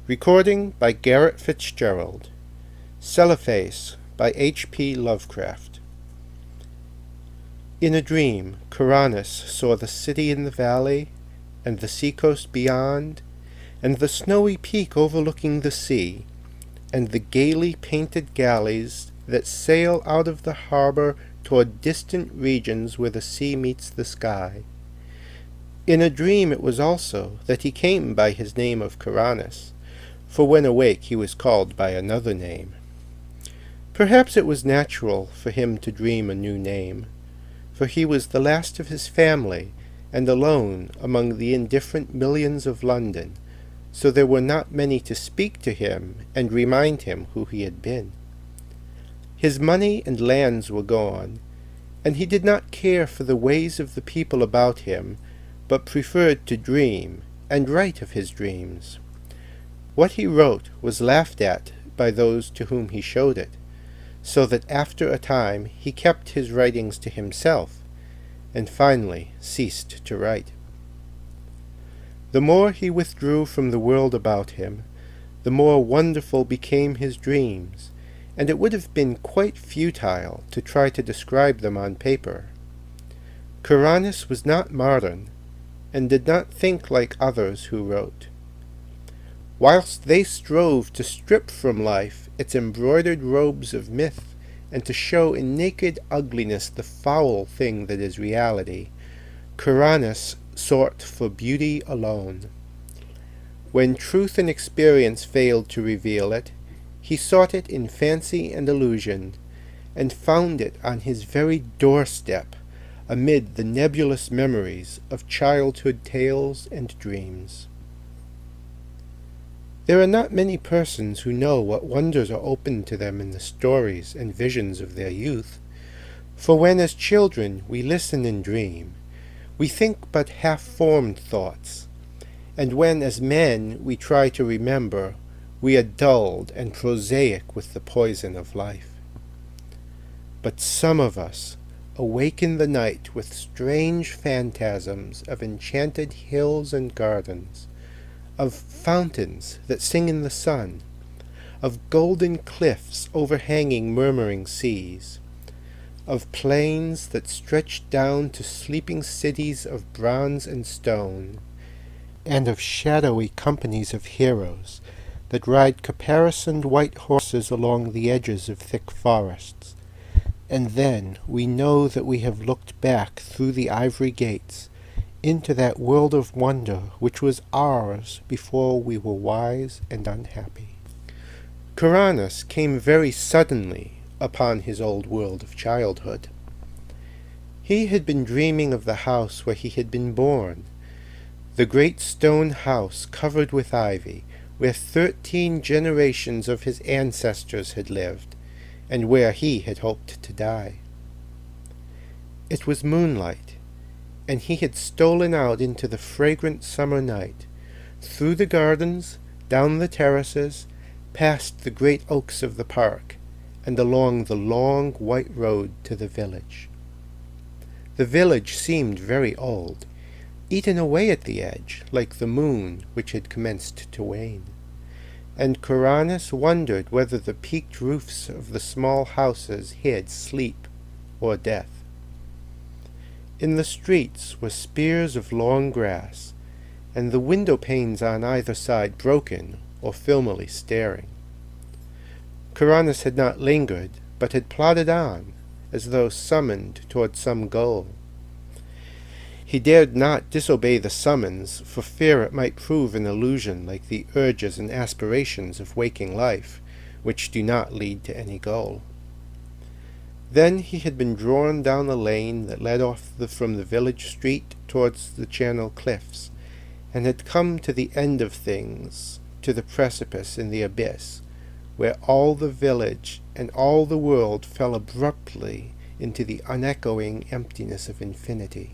Recording by Garrett Fitzgerald. Celephaïs by H.P. Lovecraft. In a dream, Kuranes saw the city in the valley, and the seacoast beyond, and the snowy peak overlooking the sea, and the gaily painted galleys that sail out of the harbor toward distant regions where the sea meets the sky. In a dream it was also that he came by his name of Kuranes, for when awake he was called by another name. Perhaps it was natural for him to dream a new name, for he was the last of his family, and alone among the indifferent millions of London, so there were not many to speak to him and remind him who he had been. His money and lands were gone, and he did not care for the ways of the people about him, but preferred to dream and write of his dreams. What he wrote was laughed at by those to whom he showed it, so that after a time he kept his writings to himself, and finally ceased to write. The more he withdrew from the world about him, the more wonderful became his dreams, and it would have been quite futile to try to describe them on paper. Kuranes was not modern, and did not think like others who wrote. Whilst they strove to strip from life its embroidered robes of myth, and to show in naked ugliness the foul thing that is reality, Kuranes sought for beauty alone. When truth and experience failed to reveal it, he sought it in fancy and illusion, and found it on his very doorstep, amid the nebulous memories of childhood tales and dreams. There are not many persons who know what wonders are opened to them in the stories and visions of their youth, for when as children we listen and dream, we think but half-formed thoughts, and when as men we try to remember, we are dulled and prosaic with the poison of life. But some of us awaken the night with strange phantasms of enchanted hills and gardens, of fountains that sing in the sun, of golden cliffs overhanging murmuring seas, of plains that stretch down to sleeping cities of bronze and stone, and of shadowy companies of heroes that ride caparisoned white horses along the edges of thick forests. And then we know that we have looked back through the ivory gates into that world of wonder which was ours before we were wise and unhappy. Kuranes came very suddenly upon his old world of childhood. He had been dreaming of the house where he had been born, the great stone house covered with ivy, where 13 generations of his ancestors had lived, and where he had hoped to die. It was moonlight, and he had stolen out into the fragrant summer night, through the gardens, down the terraces, past the great oaks of the park, and along the long white road to the village. The village seemed very old, eaten away at the edge, like the moon which had commenced to wane, and Kuranes wondered whether the peaked roofs of the small houses hid sleep or death. In the streets were spears of long grass, and the window-panes on either side broken or filmily staring. Kuranes had not lingered, but had plodded on, as though summoned toward some goal. He dared not disobey the summons, for fear it might prove an illusion like the urges and aspirations of waking life, which do not lead to any goal. Then he had been drawn down a lane that led off from the village street towards the Channel cliffs, and had come to the end of things, to the precipice in the abyss, where all the village and all the world fell abruptly into the unechoing emptiness of infinity,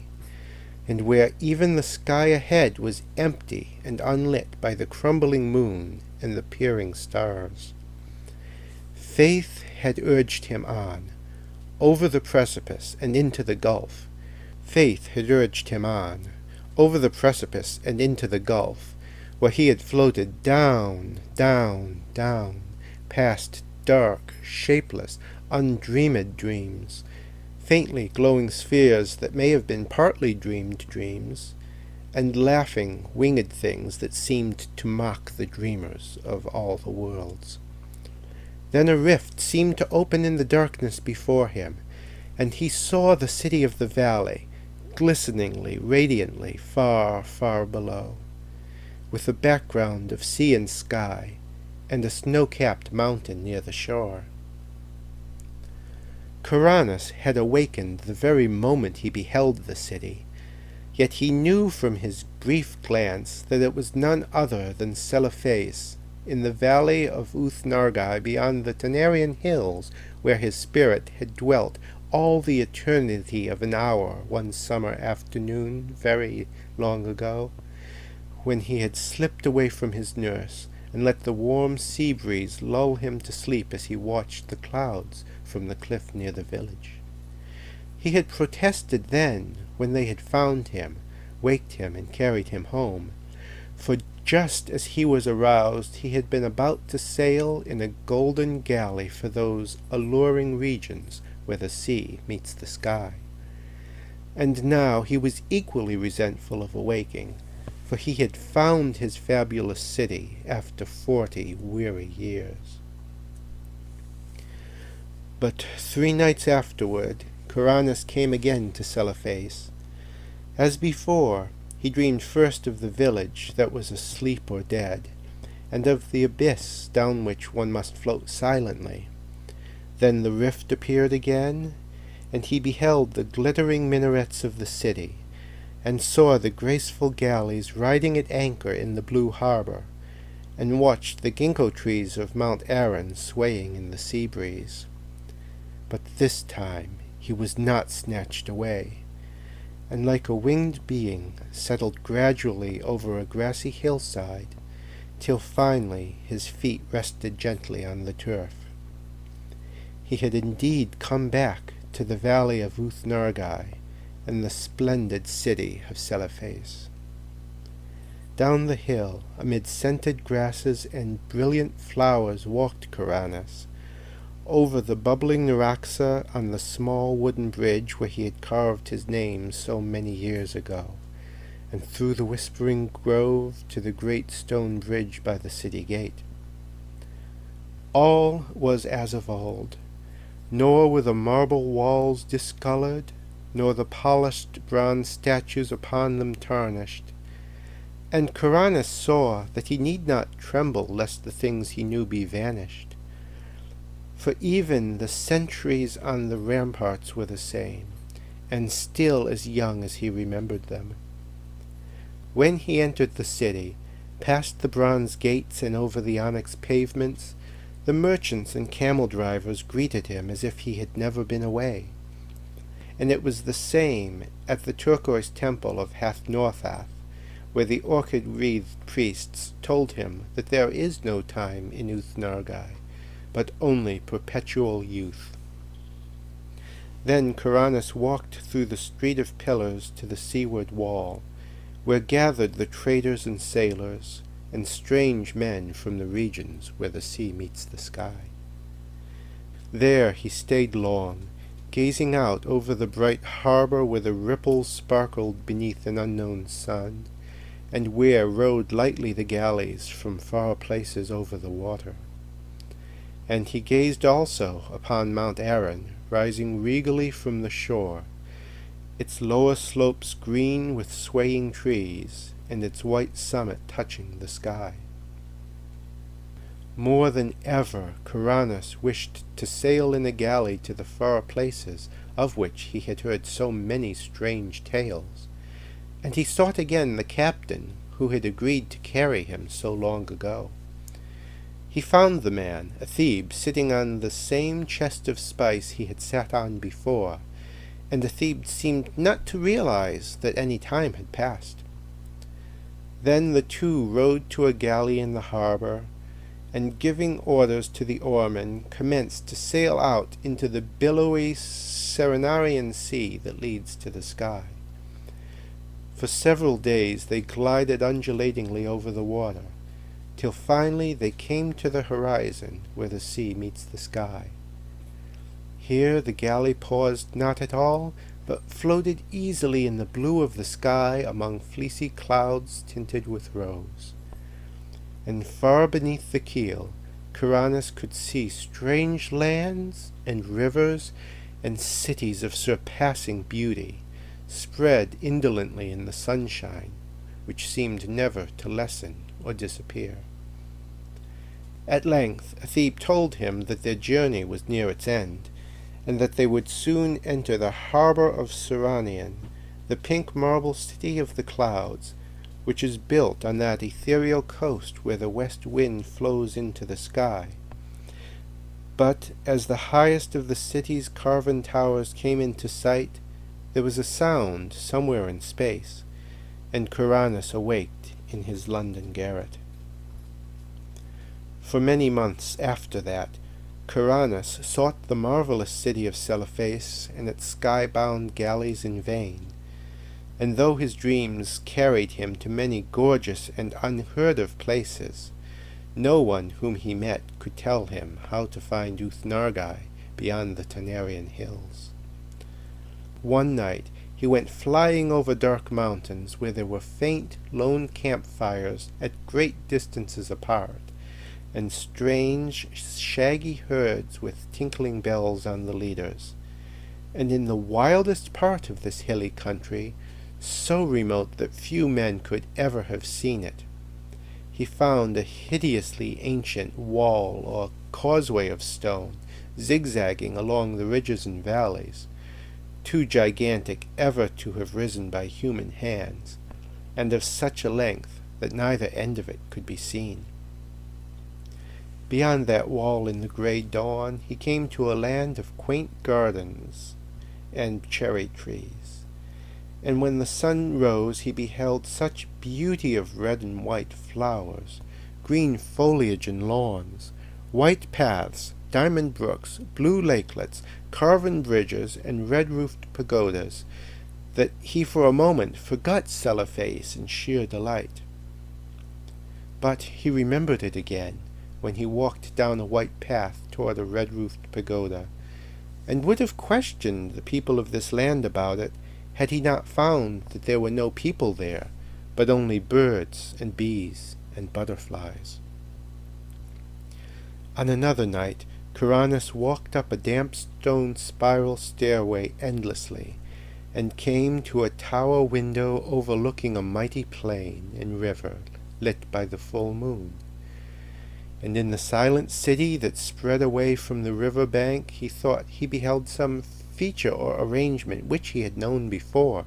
and where even the sky ahead was empty and unlit by the crumbling moon and the peering stars. Faith had urged him on, over the precipice and into the gulf. Faith had urged him on, over the precipice and into the gulf, where he had floated down, down, down, past dark, shapeless, undreamed dreams, faintly glowing spheres that may have been partly dreamed dreams, and laughing, winged things that seemed to mock the dreamers of all the worlds. Then a rift seemed to open in the darkness before him, and he saw the city of the valley, glisteningly, radiantly, far, far below, with a background of sea and sky, and a snow-capped mountain near the shore. Kuranes had awakened the very moment he beheld the city, yet he knew from his brief glance that it was none other than Celephaïs, in the valley of Uth-Nargai beyond the Tanarian hills, where his spirit had dwelt all the eternity of an hour one summer afternoon very long ago, when he had slipped away from his nurse and let the warm sea breeze lull him to sleep as he watched the clouds from the cliff near the village. He had protested then, when they had found him, waked him, and carried him home, for just as he was aroused he had been about to sail in a golden galley for those alluring regions where the sea meets the sky. And now he was equally resentful of awaking, for he had found his fabulous city after 40 weary years. But 3 nights afterward, Kuranes came again to Celephaïs. As before, he dreamed first of the village that was asleep or dead, and of the abyss down which one must float silently. Then the rift appeared again, and he beheld the glittering minarets of the city, and saw the graceful galleys riding at anchor in the blue harbor, and watched the ginkgo trees of Mount Aran swaying in the sea breeze. But this time he was not snatched away, and like a winged being settled gradually over a grassy hillside, till finally his feet rested gently on the turf. He had indeed come back to the valley of Uth-Nargai and the splendid city of Celephaïs. Down the hill, amid scented grasses and brilliant flowers, walked Kuranes, over the bubbling Naraxa on the small wooden bridge where he had carved his name so many years ago, and through the whispering grove to the great stone bridge by the city gate. All was as of old, nor were the marble walls discolored, nor the polished bronze statues upon them tarnished, and Kuranes saw that he need not tremble lest the things he knew be vanished, for even the sentries on the ramparts were the same, and still as young as he remembered them. When he entered the city, past the bronze gates and over the onyx pavements, the merchants and camel drivers greeted him as if he had never been away. And it was the same at the turquoise temple of Hath-Northath, where the orchid-wreathed priests told him that there is no time in Uth-Nargai, but only perpetual youth. Then Kuranes walked through the street of pillars to the seaward wall, where gathered the traders and sailors, and strange men from the regions where the sea meets the sky. There he stayed long, gazing out over the bright harbor where the ripples sparkled beneath an unknown sun, and where rode lightly the galleys from far places over the water. And he gazed also upon Mount Aran, rising regally from the shore, its lower slopes green with swaying trees, and its white summit touching the sky. More than ever Kuranes wished to sail in a galley to the far places of which he had heard so many strange tales, and he sought again the captain who had agreed to carry him so long ago. He found the man, a Thebe, sitting on the same chest of spice he had sat on before, and the Thebe seemed not to realize that any time had passed. Then the two rowed to a galley in the harbor, and giving orders to the oarmen, commenced to sail out into the billowy Serenarian sea that leads to the sky. For several days they glided undulatingly over the water, till finally they came to the horizon where the sea meets the sky. Here the galley paused not at all, but floated easily in the blue of the sky among fleecy clouds tinted with rose. And far beneath the keel, Kuranes could see strange lands and rivers and cities of surpassing beauty, spread indolently in the sunshine, which seemed never to lessen or disappear. At length Athebe told him that their journey was near its end, and that they would soon enter the harbor of Seranian, the pink marble city of the clouds, which is built on that ethereal coast where the west wind flows into the sky. But as the highest of the city's carven towers came into sight, there was a sound somewhere in space, and Kuranes awaked in his London garret. For many months after that, Kuranes sought the marvelous city of Celephaïs and its sky-bound galleys in vain, and though his dreams carried him to many gorgeous and unheard-of places, no one whom he met could tell him how to find Uthnargai beyond the Tanarian hills. One night he went flying over dark mountains where there were faint, lone campfires at great distances apart, and strange, shaggy herds with tinkling bells on the leaders. And in the wildest part of this hilly country, so remote that few men could ever have seen it, he found a hideously ancient wall or causeway of stone, zigzagging along the ridges and valleys, too gigantic ever to have risen by human hands, and of such a length that neither end of it could be seen. Beyond that wall in the grey dawn he came to a land of quaint gardens and cherry trees, and when the sun rose he beheld such beauty of red and white flowers, green foliage and lawns, white paths, diamond brooks, blue lakelets, carven bridges, and red-roofed pagodas, that he for a moment forgot Celephaïs in sheer delight. But he remembered it again when he walked down a white path toward a red-roofed pagoda, and would have questioned the people of this land about it, had he not found that there were no people there, but only birds and bees and butterflies. On another night, Kuranes walked up a damp stone spiral stairway endlessly, and came to a tower window overlooking a mighty plain and river lit by the full moon. And in the silent city that spread away from the river bank he thought he beheld some feature or arrangement which he had known before.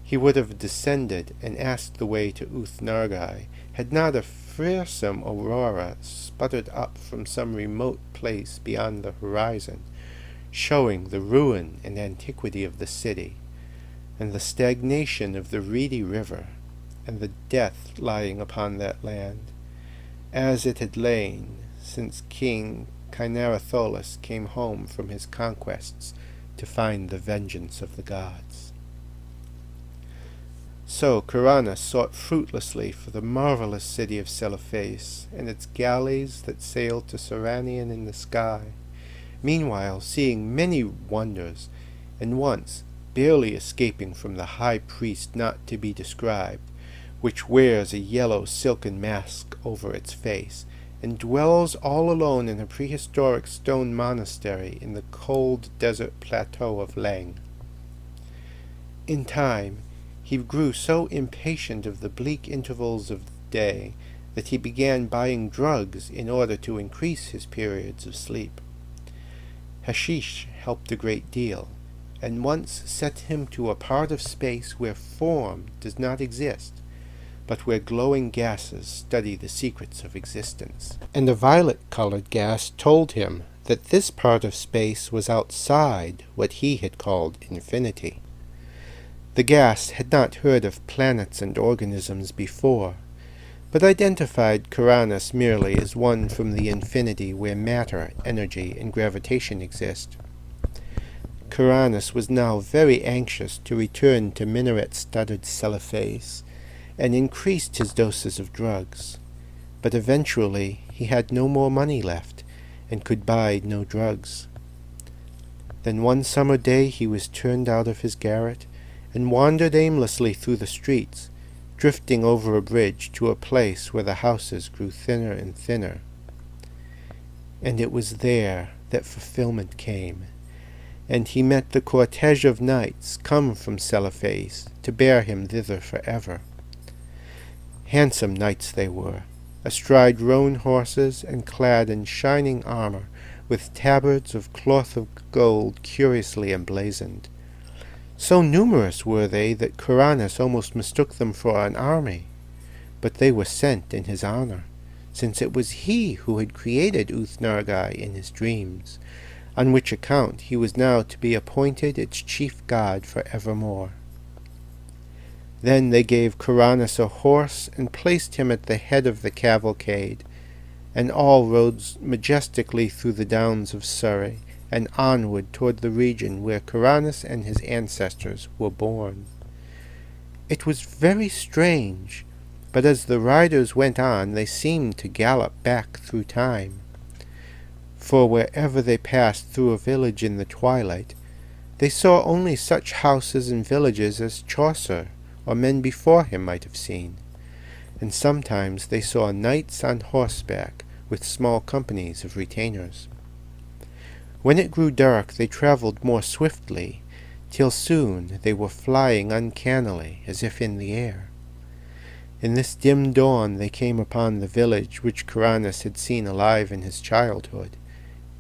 He would have descended and asked the way to Uthnargai, had not a fearsome aurora sputtered up from some remote place beyond the horizon, showing the ruin and antiquity of the city, and the stagnation of the reedy river, and the death lying upon that land, as it had lain since King Kynaratholis came home from his conquests to find the vengeance of the gods. So Kuranes sought fruitlessly for the marvelous city of Celephaïs and its galleys that sailed to Seranian in the sky, meanwhile seeing many wonders, and once barely escaping from the high priest not to be described, which wears a yellow silken mask over its face, and dwells all alone in a prehistoric stone monastery in the cold desert plateau of Leng. In time, he grew so impatient of the bleak intervals of the day that he began buying drugs in order to increase his periods of sleep. Hashish helped a great deal, and once set him to a part of space where form does not exist, but where glowing gases study the secrets of existence. And a violet-colored gas told him that this part of space was outside what he had called infinity. The gas had not heard of planets and organisms before, but identified Kuranes merely as one from the infinity where matter, energy, and gravitation exist. Kuranes was now very anxious to return to minaret-studded Celephaïs, and increased his doses of drugs. But eventually he had no more money left, and could buy no drugs. Then one summer day he was turned out of his garret, and wandered aimlessly through the streets, drifting over a bridge to a place where the houses grew thinner and thinner. And it was there that fulfillment came, and he met the cortege of knights come from Celephaïs to bear him thither forever. Handsome knights they were, astride roan horses and clad in shining armor, with tabards of cloth of gold curiously emblazoned. So numerous were they that Kuranes almost mistook them for an army, but they were sent in his honor, since it was he who had created Uth-Nargai in his dreams, on which account he was now to be appointed its chief god for evermore. Then they gave Kuranes a horse, and placed him at the head of the cavalcade, and all rode majestically through the downs of Surrey, and onward toward the region where Kuranes and his ancestors were born. It was very strange, but as the riders went on they seemed to gallop back through time. For wherever they passed through a village in the twilight, they saw only such houses and villages as Chaucer or men before him might have seen, and sometimes they saw knights on horseback with small companies of retainers. When it grew dark they travelled more swiftly, till soon they were flying uncannily as if in the air. In this dim dawn they came upon the village which Kuranes had seen alive in his childhood,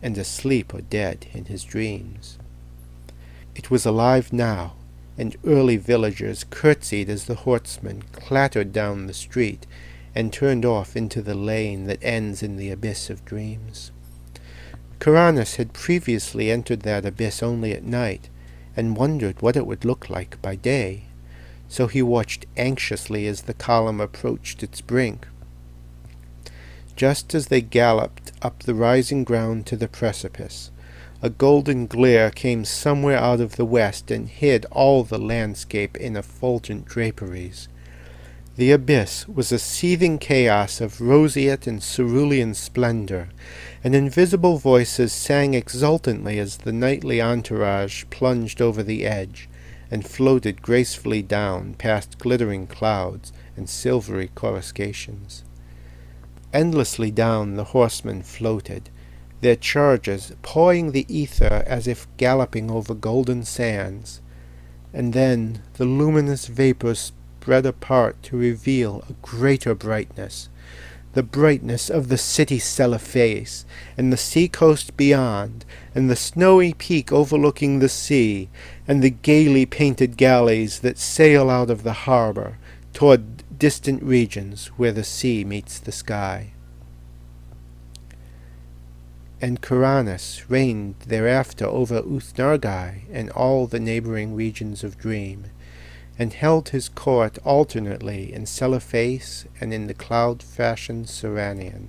and asleep or dead in his dreams. It was alive now, and early villagers curtsied as the horsemen clattered down the street and turned off into the lane that ends in the abyss of dreams. Kuranes had previously entered that abyss only at night, and wondered what it would look like by day, so he watched anxiously as the column approached its brink. Just as they galloped up the rising ground to the precipice, a golden glare came somewhere out of the west and hid all the landscape in effulgent draperies. The abyss was a seething chaos of roseate and cerulean splendor, and invisible voices sang exultantly as the knightly entourage plunged over the edge, and floated gracefully down past glittering clouds and silvery coruscations. Endlessly down the horsemen floated, their chargers pawing the ether as if galloping over golden sands, and then the luminous vapors spread apart to reveal a greater brightness, the brightness of the city Celephaïs, and the sea-coast beyond, and the snowy peak overlooking the sea, and the gaily painted galleys that sail out of the harbor toward distant regions where the sea meets the sky. And Kuranes reigned thereafter over Uth-Nargai and all the neighboring regions of Dream, and held his court alternately in Celephaïs and in the cloud-fashioned Seranian.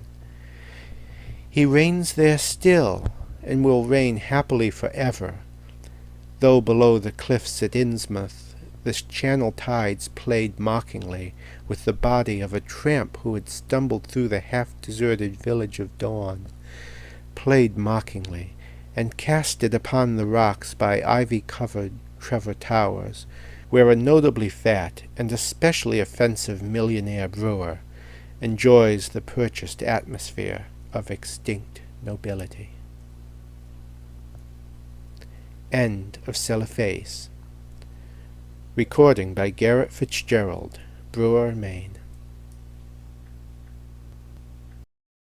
He reigns there still, and will reign happily forever, though below the cliffs at Innsmouth the channel tides played mockingly with the body of a tramp who had stumbled through the half-deserted village of Dawn, played mockingly, and cast it upon the rocks by ivy-covered Trevor Towers, where a notably fat and especially offensive millionaire brewer enjoys the purchased atmosphere of extinct nobility. End of Celephaïs. Recording by Garrett Fitzgerald, Brewer, Maine.